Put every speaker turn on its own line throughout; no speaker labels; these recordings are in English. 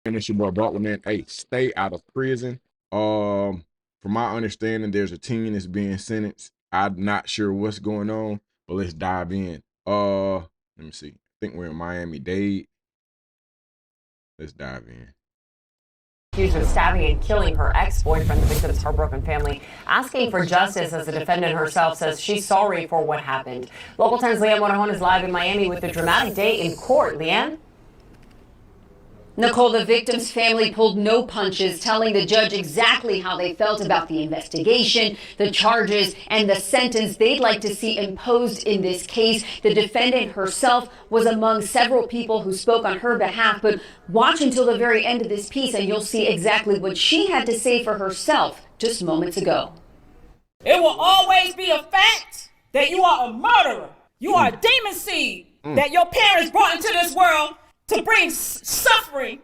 And it's your boy Butler, man. Hey, stay out of prison. From my understanding, there's a teen that's being sentenced. I'm not sure what's going on, but let's dive in. Let me see. I think we're in Miami-Dade. Let's dive in.
Accused of stabbing and killing her ex-boyfriend, the victim's heartbroken family asking for justice as the defendant herself says she's sorry for what happened. Local 10's Leanne Monajon is live in Miami with a dramatic day in court. Leanne?
Nicole, the victim's family pulled no punches, telling the judge exactly how they felt about the investigation, the charges, and the sentence they'd like to see imposed in this case. The defendant herself was among several people who spoke on her behalf, but watch until the very end of this piece and you'll see exactly what she had to say for herself just moments ago.
It will always be a fact that you are a murderer. You are a demon seed that your parents brought into this world to bring suffering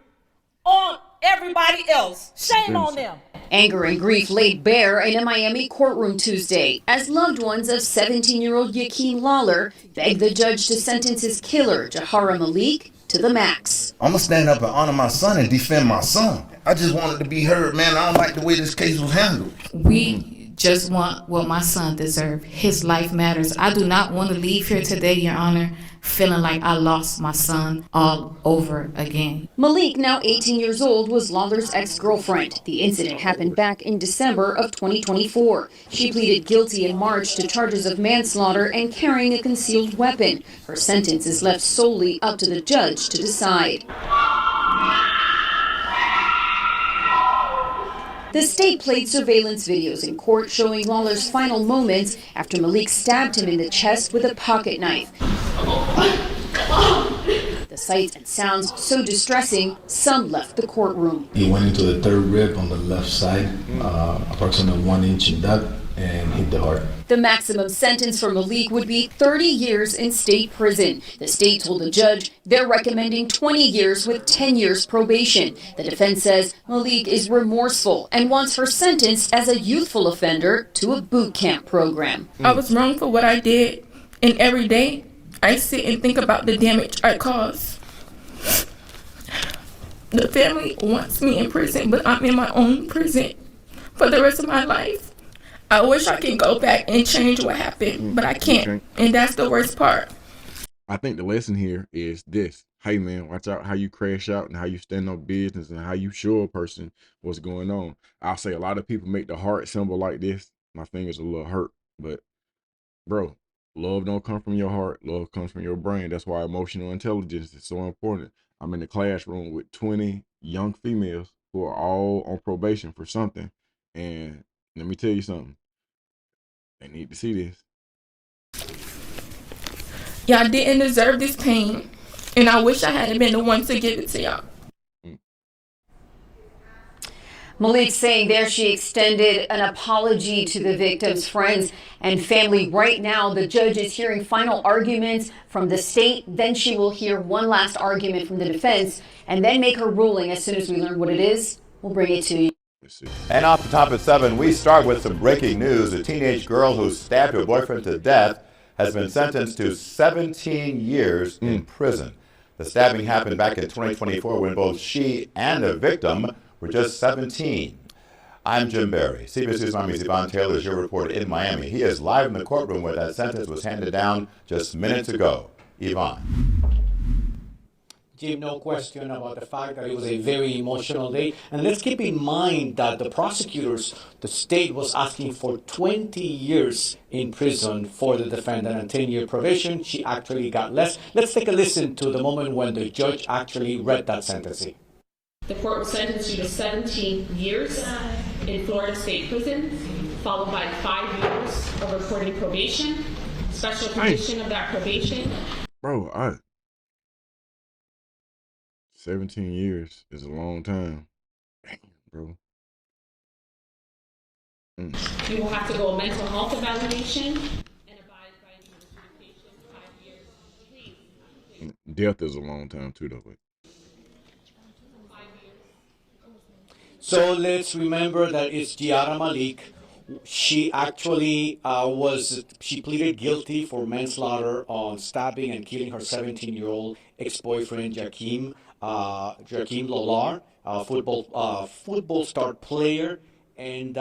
on everybody else. Shame on them.
Anger and grief laid bare in a Miami courtroom Tuesday as loved ones of 17-year-old Yakeem Lawler begged the judge to sentence his killer, Jahara Malik, to the max.
I'm going to stand up and honor my son and defend my son. I just wanted to be heard, man. I don't like the way this case was handled.
We just want what my son deserves. His life matters. I do not want to leave here today, Your Honor, feeling like I lost my son all over again.
Malik, now 18 years old, was Lawler's ex-girlfriend. The incident happened back in December of 2024. She pleaded guilty in March to charges of manslaughter and carrying a concealed weapon. Her sentence is left solely up to the judge to decide. The state played surveillance videos in court showing Lawler's final moments after Malik stabbed him in the chest with a pocket knife. The sights and sounds so distressing, some left the courtroom.
He went into the third rib on the left side, approximately 1 inch in depth, and hit the heart.
The maximum sentence for Malik would be 30 years in state prison. The state told the judge they're recommending 20 years with 10 years probation. The defense says Malik is remorseful and wants her sentenced as a youthful offender to a boot camp program.
I was wrong for what I did, and every day I sit and think about the damage I caused. The family wants me in prison, but I'm in my own prison for the rest of my life. I wish I could go back and change what happened, but I can't, and that's the worst part.
I think the lesson here is this. Hey, man, watch out how you crash out and how you stand on business and how you show a person what's going on. I'll say a lot of people make the heart symbol like this. My finger's a little hurt, but, bro, love don't come from your heart. Love comes from your brain. That's why emotional intelligence is so important. I'm in the classroom with 20 young females who are all on probation for something. And let me tell you something. They need to see this.
Y'all didn't deserve this pain, and I wish I hadn't been the one to give it to y'all.
Malik saying there she extended an apology to the victim's friends and family. Right now, the judge is hearing final arguments from the state. Then she will hear one last argument from the defense and then make her ruling. As soon as we learn what it is, we'll bring it to you.
And off the top at 7, we start with some breaking news. A teenage girl who stabbed her boyfriend to death has been sentenced to 17 years in prison. The stabbing happened back in 2024 when both she and the victim were just 17. I'm Jim Barry. CBS News Miami's Yvonne Taylor is your reporter in Miami. He is live in the courtroom where that sentence was handed down just minutes ago. Yvonne.
Jim, no question about the fact that it was a very emotional day. And let's keep in mind that the prosecutors, the state was asking for 20 years in prison for the defendant and 10-year probation. She actually got less. Let's take a listen to the moment when the judge actually read that sentencing.
The court will sentence you to 17 years in Florida State Prison, followed by 5 years of reporting probation. Special condition of that probation.
Bro, 17 years is a long time. Damn, bro.
You will have to go a mental health evaluation and abide by the adjudication 5 years. Please.
Death is a long time too, though. But.
So let's remember that it's Jahara Malik. She actually she pleaded guilty for manslaughter on stabbing and killing her 17-year-old ex-boyfriend, Yakeem Lawler. football star player. And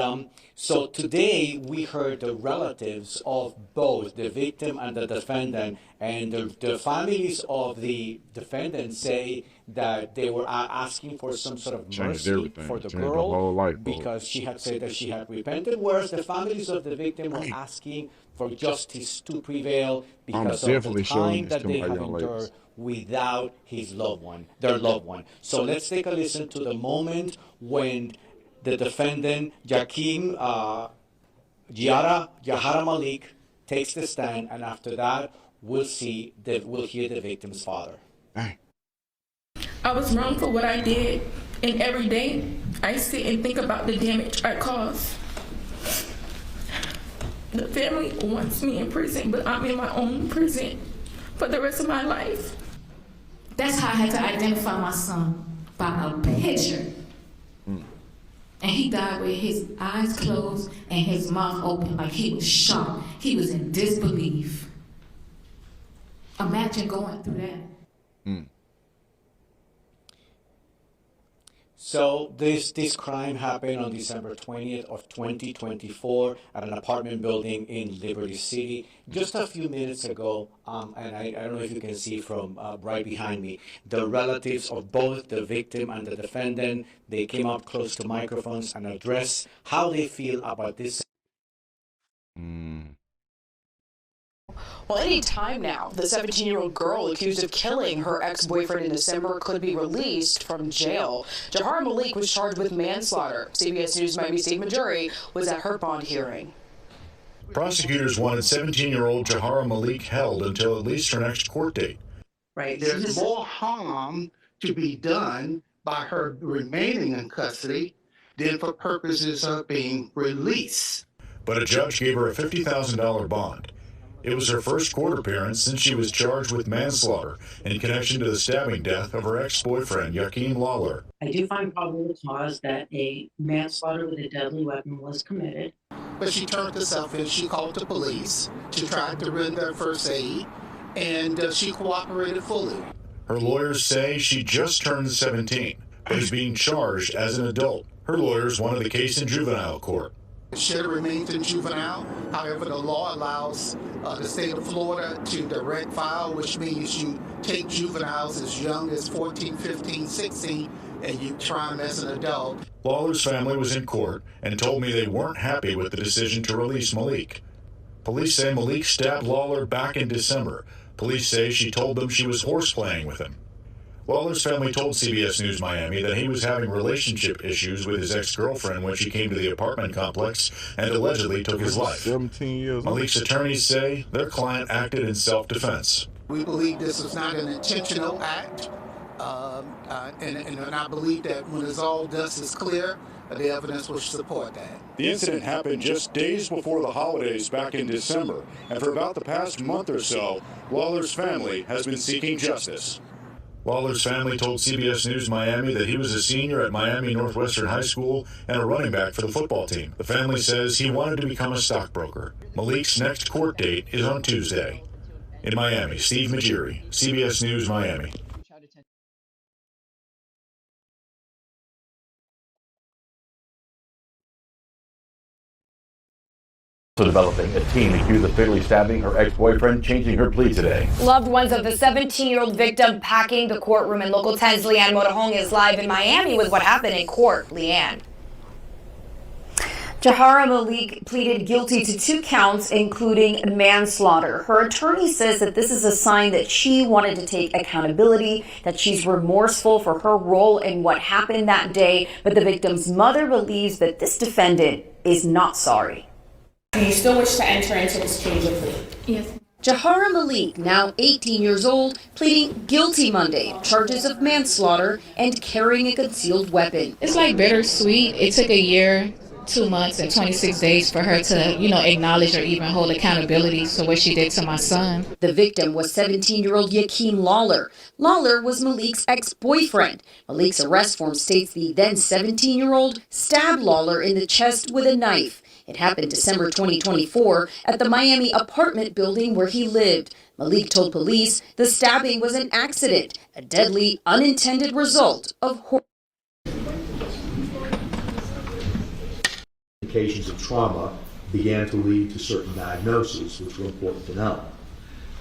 so today we heard the relatives of both the victim and the defendant, and the families of the defendant say that they were asking for some sort of mercy for the girl
whole life,
because she had said that she had repented, whereas the families of the victim were asking for justice to prevail because of the time that they have endured without their loved one. So let's take a listen to the moment when the defendant, Jahara Malik, takes the stand, and after that, we'll hear the victim's father.
I was wrong for what I did, and every day I sit and think about the damage I caused. The family wants me in prison, but I'm in my own prison for the rest of my life.
That's how I had to identify my son, by a picture. And he died with his eyes closed and his mouth open, like he was shocked. He was in disbelief. Imagine going through that.
So this crime happened on December 20th of 2024 at an apartment building in Liberty City. Just a few minutes ago, and I don't know if you can see from right behind me, the relatives of both the victim and the defendant, they came up close to microphones and addressed how they feel about this.
Well, any time now, the 17-year-old girl accused of killing her ex-boyfriend in December could be released from jail. Jahara Malik was charged with manslaughter. CBS News Miami Steve Majuri was at her bond hearing.
Prosecutors wanted 17-year-old Jahara Malik held until at least her next court date.
Right, there's more harm to be done by her remaining in custody than for purposes of being released.
But a judge gave her a $50,000 bond. It was her first court appearance since she was charged with manslaughter in connection to the stabbing death of her ex-boyfriend, Yakeem Lawler.
I do find probable cause that a manslaughter with a deadly weapon was committed.
But she turned herself in. She called the police. She tried to render first aid, and she cooperated fully.
Her lawyers say she just turned 17, but is being charged as an adult. Her lawyers wanted the case in juvenile court.
It should have remained in juvenile. However, the law allows the state of Florida to direct file, which means you take juveniles as young as 14, 15, 16, and you try them as an adult.
Lawler's family was in court and told me they weren't happy with the decision to release Malik. Police say Malik stabbed Lawler back in December. Police say she told them she was horseplaying with him. Lawler's family told CBS News Miami that he was having relationship issues with his ex-girlfriend when she came to the apartment complex and allegedly took his life.
17 years.
Malik's attorneys say their client acted in self-defense.
We believe this was not an intentional act, and I believe that when it's all dust is clear, the evidence will support that.
The incident happened just days before the holidays back in December, and for about the past month or so, Lawler's family has been seeking justice. Lawler's family told CBS News Miami that he was a senior at Miami Northwestern High School and a running back for the football team. The family says he wanted to become a stockbroker. Malik's next court date is on Tuesday. In Miami, Steve Majiri, CBS News Miami.
Also developing, a teen accused of fatally stabbing her ex-boyfriend, changing her plea today.
Loved ones of the 17-year-old victim packing the courtroom, and Local 10's Leanne Motorhong is live in Miami with what happened in court. Leanne. Jahara Malik pleaded guilty to 2 counts, including manslaughter. Her attorney says that this is a sign that she wanted to take accountability, that she's remorseful for her role in what happened that day, but the victim's mother believes that this defendant is not sorry.
Do you still wish to enter into this change of plea?
Yes.
Jahara Malik, now 18 years old, pleading guilty Monday, charges of manslaughter and carrying a concealed weapon.
It's like bittersweet. It took a year, 2 months, and 26 days for her to, acknowledge or even hold accountability for what she did to my son.
The victim was 17-year-old Yakeem Lawler. Lawler was Malik's ex-boyfriend. Malik's arrest form states the then 17-year-old stabbed Lawler in the chest with a knife. It happened December 2024 at the Miami apartment building where he lived. Malik told police the stabbing was an accident, a deadly, unintended result of
indications of trauma began to lead to certain diagnoses, which were important to know.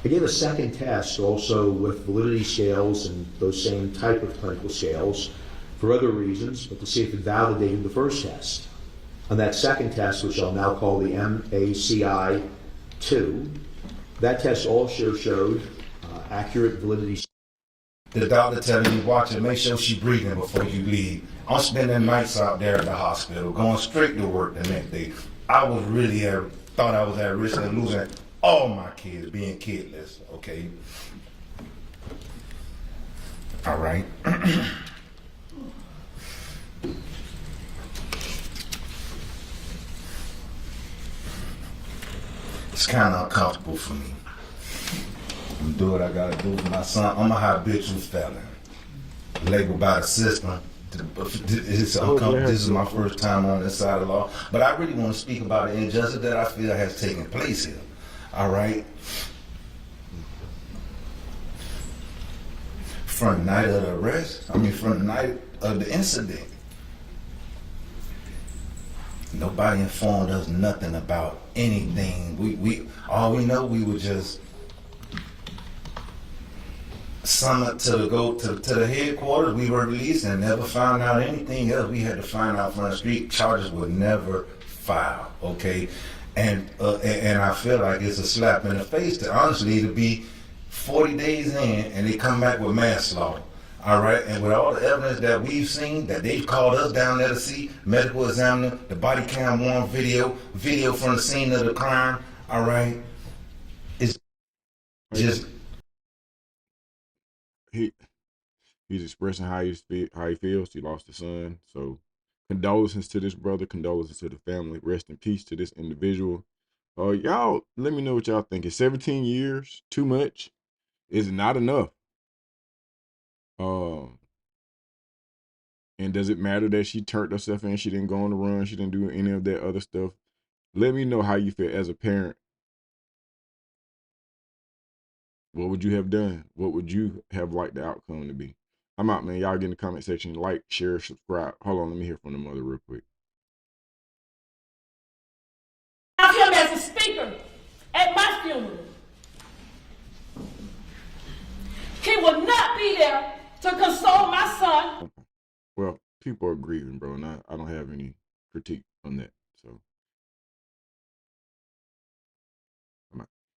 I gave a second test also with validity scales and those same type of clinical scales for other reasons, but to see if it validated the first test. On that second test, which I'll now call the MACI-2, that test also showed accurate validity.
The doctor telling you, watch it, make sure she's breathing before you leave. I'm spending nights out there at the hospital, going straight to work the next day. I was really thought I was at risk of losing all my kids, being kidless, okay? All right. It's kind of uncomfortable for me. I'm doing what I gotta do for my son. I'm a habitual felon, labeled by the system. It's uncomfortable. This is my first time on this side of the law, but I really want to speak about the injustice that I feel has taken place here. All right. From the night of the arrest, from the night of the incident, nobody informed us nothing about anything. We all we know, we were just summoned to go to the headquarters. We were released and never found out anything else. We had to find out from the street. Charges were never filed. Okay, and I feel like it's a slap in the face to honestly to be 40 days in and they come back with manslaughter. All right, and with all the evidence that we've seen, that they've called us down there to see, medical examiner, the body cam one video from the scene of the crime. All right, it's just
he's expressing how he feels. He lost a son, so condolences to this brother, condolences to the family. Rest in peace to this individual. Y'all, let me know what y'all think. Is 17 years too much? Is it not enough? And does it matter that she turned herself in? She didn't go on the run. She didn't do any of that other stuff. Let me know how you feel as a parent. What would you have done? What would you have liked the outcome to be? I'm out, man. Y'all get in the comment section. Like, share, subscribe. Hold on, let me hear from the mother real quick.
Have him as a speaker at my funeral. He will not be there to console my son.
Well, people are grieving, bro, and I don't have any critique on that. So